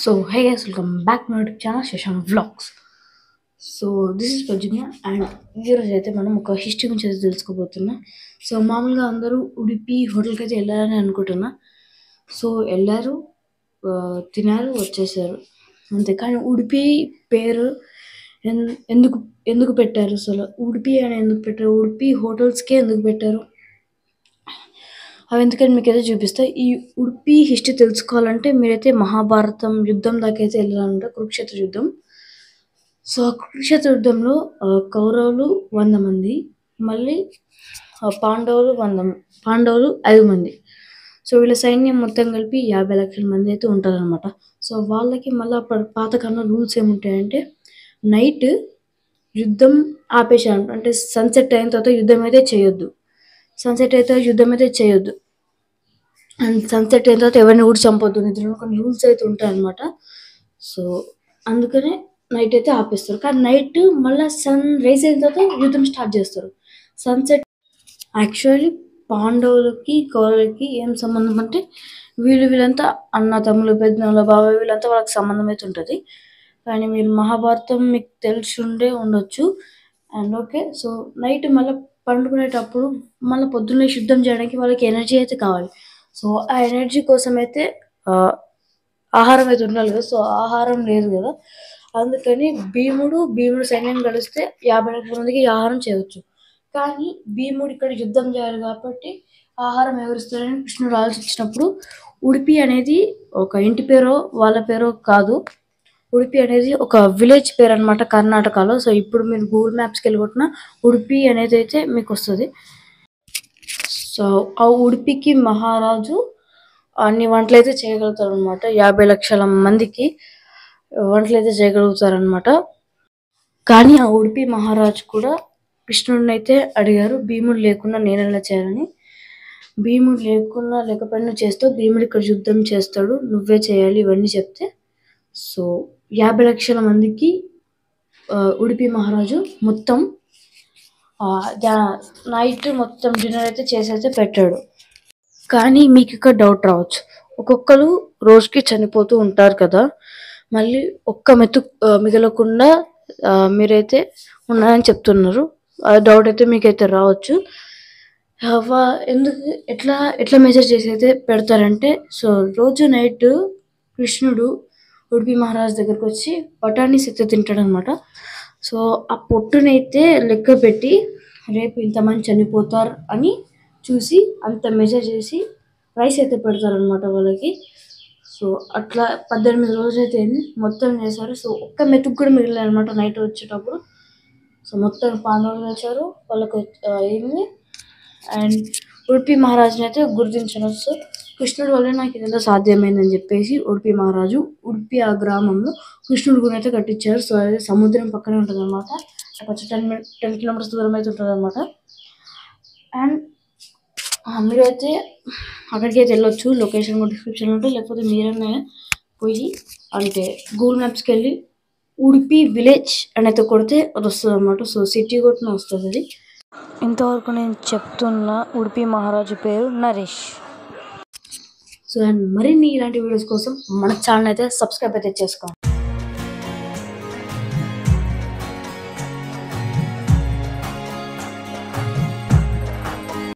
So, hey guys, welcome back to my YouTube channel, Shashank Vlogs. So this is Pragya and ఈరోజు అయితే మనం ఒక history గురించి అయితే తెలుసుకోబోతున్నాం. సో మామూలుగా అందరూ ఉడిపి హోటల్కి అయితే వెళ్ళారని అనుకుంటున్నా. సో వెళ్ళారు, తినారు, వచ్చేసారు అంతే. కానీ ఉడిపి పేరు ఎందుకు ఎందుకు పెట్టారు, అసలు ఉడిపి అని ఎందుకు పెట్టారు, ఉడిపి హోటల్స్కే ఎందుకు పెట్టారు, అవి ఎందుకని మీకు అయితే చూపిస్తా. ఈ ఉడిపి హిస్టరీ తెలుసుకోవాలంటే మీరైతే మహాభారతం యుద్ధం దాకా అయితే వెళ్ళాలంట, కురుక్షేత్ర యుద్ధం. సో కురుక్షేత్ర యుద్ధంలో కౌరవులు 100 మంది, మళ్ళీ పాండవులు 5 మంది. సో వీళ్ళ సైన్యం మొత్తం కలిపి 50 లక్షల మంది అయితే ఉంటారనమాట. సో వాళ్ళకి మళ్ళీ పాతకాలంలో రూల్స్ ఏముంటాయంటే, నైట్ యుద్ధం ఆపేసారు, అంటే సన్సెట్ అయిన తర్వాత యుద్ధం అయితే చేయొద్దు, అండ్ సన్సెట్ అయిన తర్వాత ఎవరిని కూడా చంపొద్దు, నిద్రలో కొన్ని రూల్స్ అయితే ఉంటాయన్నమాట. సో అందుకనే నైట్ అయితే ఆపేస్తారు. కానీ నైట్ మళ్ళీ సన్ రైజ్ అయిన తర్వాత యుద్ధం స్టార్ట్ చేస్తారు. సన్సెట్ యాక్చువల్లీ పాండవులకి కౌరవులకి ఏం సంబంధం అంటే, వీళ్ళంతా అన్న తమ్ములు, పెద్దనాన్న, బాబాయ్, వీళ్ళంతా వాళ్ళకి సంబంధం అయితే ఉంటుంది. కానీ మీరు మహాభారతం మీకు తెలిసి ఉండొచ్చు. అండ్ ఓకే, సో నైట్ మళ్ళీ పండుకునేటప్పుడు మళ్ళీ పొద్దున్నే యుద్ధం చేయడానికి వాళ్ళకి ఎనర్జీ అయితే కావాలి. సో ఆ ఎనర్జీ కోసం అయితే ఆహారం అయితే ఉండాలి కదా. సో ఆహారం లేదు కదా, అందుకని భీముడు సైన్యం కలిస్తే 50 లక్షల మందికి ఆహారం చేయవచ్చు. కానీ భీముడు ఇక్కడ యుద్ధం చేయాలి కాబట్టి ఆహారం ఎవరిస్తారని కృష్ణుడు ఆలోచించినప్పుడు, ఉడిపి అనేది ఒక ఇంటి పేరో వాళ్ళ పేరో కాదు, ఉడిపి అనేది ఒక విలేజ్ పేరు అనమాట, కర్ణాటకలో. సో ఇప్పుడు మీరు గూగుల్ మ్యాప్స్కి వెళ్ళగొట్టిన ఉడిపి అనేది అయితే మీకు వస్తుంది. సో ఆ ఉడిపికి మహారాజు అన్ని వంటలు అయితే చేయగలుగుతారు అనమాట. 50 లక్షల మందికి వంటలు అయితే చేయగలుగుతారనమాట. కానీ ఆ ఉడిపి మహారాజు కూడా కృష్ణుడిని అయితే అడిగారు, భీముడు లేకుండా నేను ఎలా చేయాలని. భీముడు లేకపోయినా చేస్తావు, భీముడు ఇక్కడ యుద్ధం చేస్తాడు, నువ్వే చేయాలి ఇవన్నీ చెప్తే. సో 50 లక్షల మందికి ఉడిపి మహారాజు మొత్తం నైట్ మొత్తం డిన్నర్ అయితే చేసి పెట్టాడు. కానీ మీకు ఇక్కడ డౌట్ రావచ్చు, ఒక్కొక్కరు రోజుకి చనిపోతూ ఉంటారు కదా, మళ్ళీ ఒక్క మెతు మిగలకుండా మీరైతే ఉన్నారని చెప్తున్నారు. ఆ డౌట్ అయితే మీకైతే రావచ్చు. ఎందుకు ఎట్లా మెసేజ్ చేసి అయితే పెడతారంటే, సో రోజు నైట్ కృష్ణుడు ఉడిపి మహారాజు దగ్గరకు వచ్చి బఠానీస్ అయితే తింటాడు అనమాట. సో ఆ పొట్టునైతే లెక్క పెట్టి రేపు ఇంతమంది చనిపోతారు అని చూసి అంత మెసేజ్ చేసి రైస్ అయితే పెడతారనమాట వాళ్ళకి. సో అట్లా 18 రోజులు అయితే మొత్తం చేశారు. సో ఒక్క మెతుకు కూడా మిగిలిన అనమాట నైట్ వచ్చేటప్పుడు. సో మొత్తం పాండవులు వచ్చారు, వాళ్ళకి అయింది. అండ్ ఉడిపి మహారాజుని అయితే గుర్తించవచ్చు. కృష్ణుడి వల్ల నాకు ఇదంతా సాధ్యమైందని చెప్పేసి ఉడిపి మహారాజు ఉడిపి ఆ గ్రామంలో కృష్ణుడి గురి అయితే కట్టించారు. సో అది సముద్రం పక్కనే ఉంటుంది అనమాట, కొంచెం 10 కిలోమీటర్స్ దూరం అయితే ఉంటుంది అనమాట. అండ్ మీరైతే అక్కడికి అయితే వెళ్ళొచ్చు, లొకేషన్ కూడా డిస్క్రిప్షన్లో ఉంటుంది, లేకపోతే మీరన్నా పోయి అంటే గూగుల్ మ్యాప్స్కి వెళ్ళి ఉడిపి విలేజ్ అని అయితే కొడితే అది వస్తుంది అనమాట. సో సిటీ కొట్టిన వస్తుంది అది. ఇంతవరకు నేను చెప్తున్న ఉడిపి మహారాజు పేరు నరేష్. సో అండ్ మరిన్ని ఇలాంటి వీడియోస్ కోసం మన ఛానల్ అయితే సబ్స్క్రైబ్ అయితే చేసుకోండి.